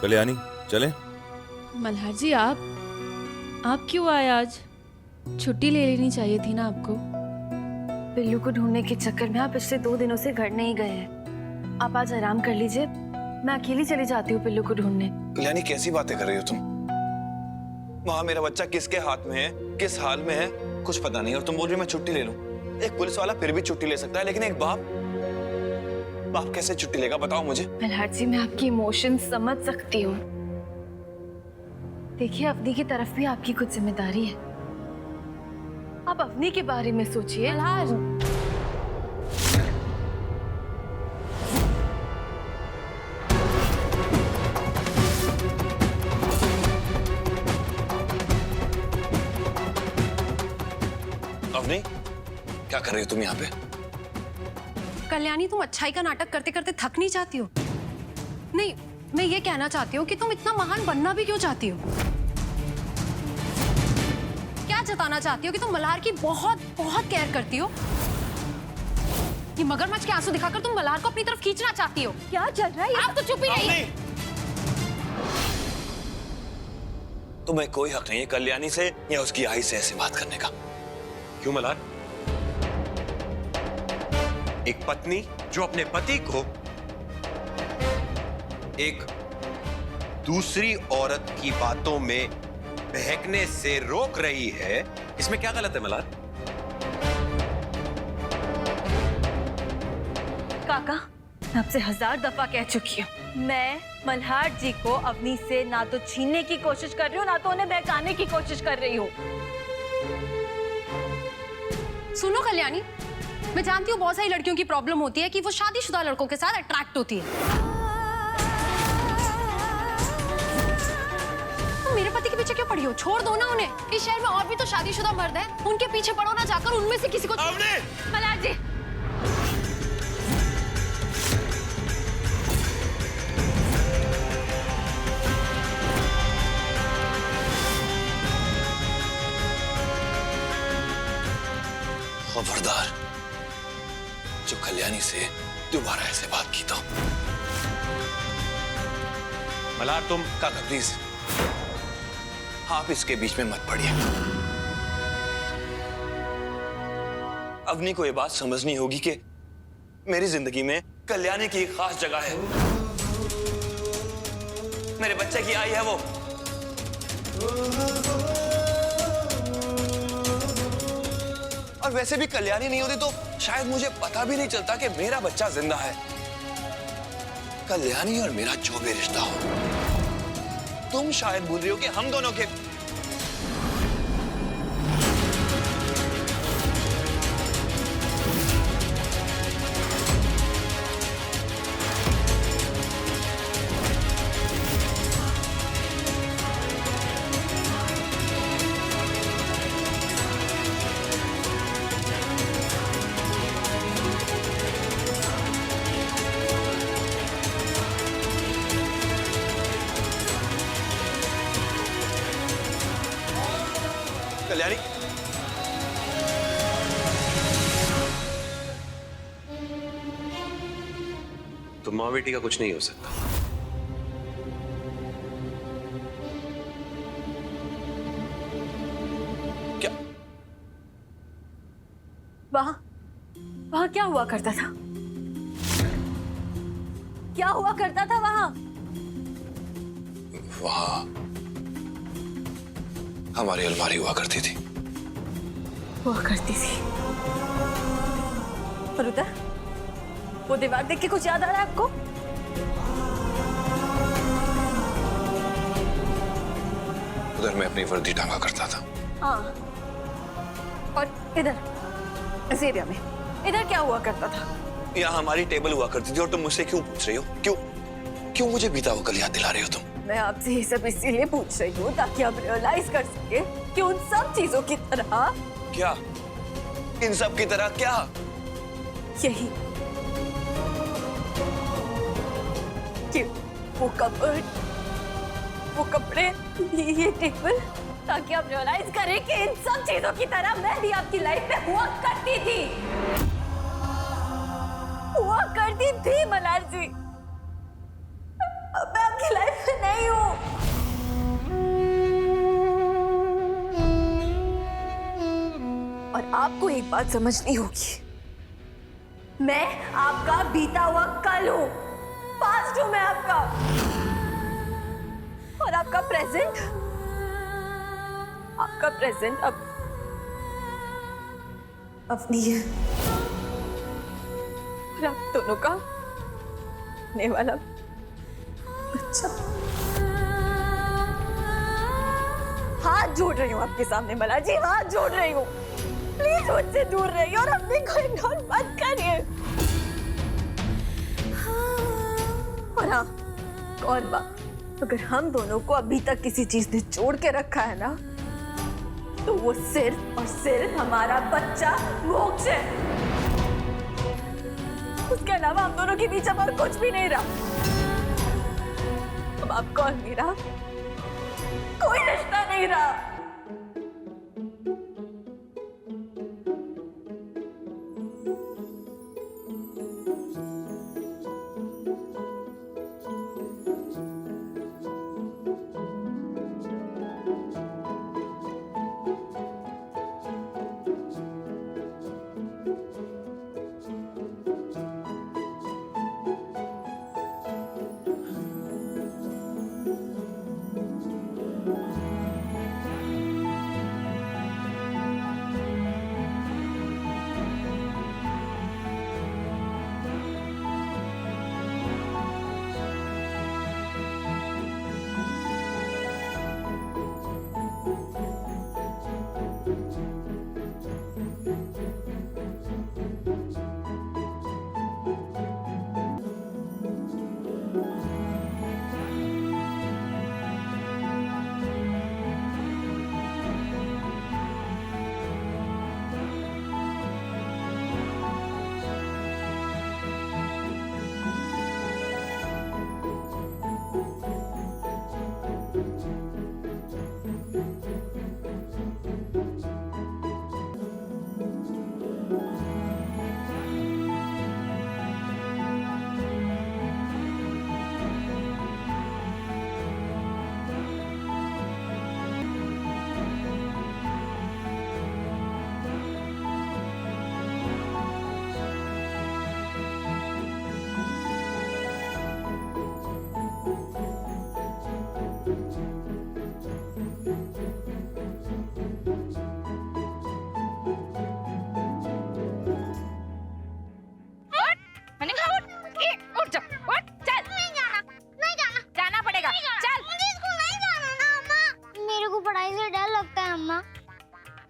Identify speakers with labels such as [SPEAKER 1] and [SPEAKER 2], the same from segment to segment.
[SPEAKER 1] कल्याणी चलें?
[SPEAKER 2] मल्हार जी आप क्यों आए आज? छुट्टी ले लेनी चाहिए थी ना आपको।
[SPEAKER 3] पिल्लू को ढूंढने के चक्कर में आप पिछले 2 दिनों से घर नहीं गए हैं। आप आज आराम कर लीजिए, मैं अकेली चली जाती हूँ पिल्लू को ढूंढने।
[SPEAKER 4] कल्याणी कैसी बातें कर रही हो तुम? वहां मेरा बच्चा किसके हाथ में है, किस हाल में है, कुछ पता नहीं, और तुम बोल रही हो मैं छुट्टी ले लूं। एक पुलिस वाला फिर भी छुट्टी ले सकता है, लेकिन एक बाप कैसे छुट्टी लेगा, बताओ मुझे।
[SPEAKER 3] मल्हार जी, मैं आपकी इमोशंस समझ सकती हूँ। देखिए, अवनी की तरफ भी आपकी कुछ जिम्मेदारी है। आप अवनी के बारे में सोचिए।
[SPEAKER 2] मल्हार,
[SPEAKER 4] अवनी, क्या कर रही हो तुम यहाँ पे?
[SPEAKER 5] कल्याणी, तुम अच्छाई का नाटक करते करते थक नहीं जाती हो? नहीं, मैं ये कहना चाहती हूँ कि तुम इतना महान बनना भी क्यों चाहती हो? क्या जताना चाहती हो कि तुम मल्हार की बहुत बहुत केयर करती हो? ये मगरमच्छ के आंसू दिखाकर तुम मल्हार को अपनी तरफ खींचना चाहती हो?
[SPEAKER 3] क्या चल रहा है?
[SPEAKER 5] आप तो चुप ही रहिए।
[SPEAKER 4] तुम्हें कोई हक नहीं है कल्याणी से या उसकी आई से ऐसे बात करने का।
[SPEAKER 6] क्यों मल्हार? एक पत्नी जो अपने पति को एक दूसरी औरत की बातों में बहकने से रोक रही है, इसमें क्या गलत है मल्हार?
[SPEAKER 3] काका, मैं आपसे 1000 दफा कह चुकी हूँ, मैं मल्हार जी को अवनी से ना तो छीनने की कोशिश कर रही हूँ, ना तो उन्हें बहकाने की कोशिश कर रही हूँ।
[SPEAKER 5] सुनो कल्याणी, मैं जानती हूँ बहुत सारी लड़कियों की प्रॉब्लम होती है कि वो शादीशुदा लड़कों के साथ अट्रैक्ट होती है। तुम मेरे पति के पीछे क्यों पड़ी हो? छोड़ दो ना उन्हें। इस शहर में और भी तो शादीशुदा मर्द हैं, उनके पीछे पड़ो ना जाकर, उनमें से किसी को।
[SPEAKER 3] मल्हार जी,
[SPEAKER 4] खबरदार, जो कल्याणी से दोबारा ऐसे बात की तो।
[SPEAKER 6] मल्हार तुम
[SPEAKER 4] काका प्लीज, आप इसके बीच में मत पड़िए। अवनी को यह बात समझनी होगी कि मेरी जिंदगी में कल्याणी की एक खास जगह है। मेरे बच्चे की आई है वो। और वैसे भी कल्याणी नहीं होती तो शायद मुझे पता भी नहीं चलता कि मेरा बच्चा जिंदा है। कल्याणी और मेरा जो भी रिश्ता हो, तुम शायद भूल रही हो कि हम दोनों के कल्याणी,
[SPEAKER 6] तो माँ बेटी का कुछ नहीं हो सकता।
[SPEAKER 4] क्या
[SPEAKER 3] वहाँ क्या हुआ करता था? क्या हुआ करता था वहाँ?
[SPEAKER 4] वहां हमारी अलमारी हुआ करती थी।
[SPEAKER 3] हुआ करती थी। और उधर वो दीवार देख के कुछ याद आ रहा है आपको?
[SPEAKER 4] उधर मैं अपनी वर्दी टांगा करता था।
[SPEAKER 3] हाँ, और इधर इस एरिया में इधर क्या हुआ करता था?
[SPEAKER 4] यहाँ हमारी टेबल हुआ करती थी। और तुम मुझसे क्यों पूछ रही हो? क्यों मुझे बीता वो कल याद दिला रही हो तुम?
[SPEAKER 3] मैं आपसे ये सब इसीलिए पूछ रही हूँ ताकि आप रियलाइज कर सके कि उन सब चीजों की तरह
[SPEAKER 4] क्या? इन सब की तरह क्या?
[SPEAKER 3] यही कि वो कपड़े, वो कपड़े, ये टेबल, ताकि आप रियलाइज करें कि इन सब चीजों की तरह मैं भी आपकी लाइफ में हुआ करती थी। हुआ करती थी मल्हार जी। अब मैं आपकी लाइफ में नहीं आपको एक बात समझनी होगी, मैं आपका बीता हुआ कल हूं, पास्ट हूं मैं आपका, और आपका प्रेजेंट अब नहीं है। और आप दोनों का होने वाला बच्चा। हाथ जोड़ रही हूँ आपके सामने मला जी, हाथ जोड़ रही हूँ, प्लीज मुझसे दूर रहिए और अपने को इग्नोर मत करिए। और हाँ, और बात, अगर हम दोनों को अभी तक किसी चीज ने जोड़ के रखा है ना, तो वो सिर्फ और सिर्फ हमारा बच्चा मोक्ष है। उसके अलावा हम दोनों के बीच अब और कुछ भी नहीं रहा। अब आपका और मेरा कोई रिश्ता नहीं रहा।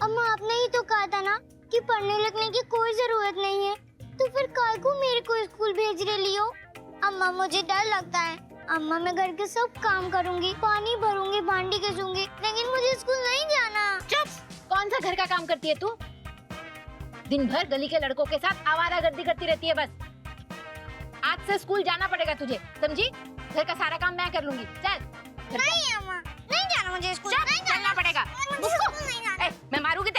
[SPEAKER 1] अम्मा आपने ही तो कहा था ना कि पढ़ने लिखने की कोई जरूरत नहीं है, तो फिर काय को मेरे को स्कूल भेज रही हो? अम्मा मुझे डर लगता है। अम्मा मैं घर के सब काम करूंगी, पानी भरूंगी, भांडी घसूंगी, लेकिन मुझे स्कूल नहीं जाना।
[SPEAKER 5] चुप! कौन सा घर का काम करती है तू? दिन भर गली के लड़कों के साथ आवारागर्दी करती रहती है बस। आज से स्कूल जाना पड़ेगा तुझे, समझी? घर का सारा काम मैं कर लूंगी। चल।
[SPEAKER 1] नहीं अम्मा, नहीं जाना मुझे स्कूल, नहीं
[SPEAKER 5] चलना पड़ेगा।
[SPEAKER 1] मुझे स्कूल नहीं जाना।
[SPEAKER 5] मैं मारूंगी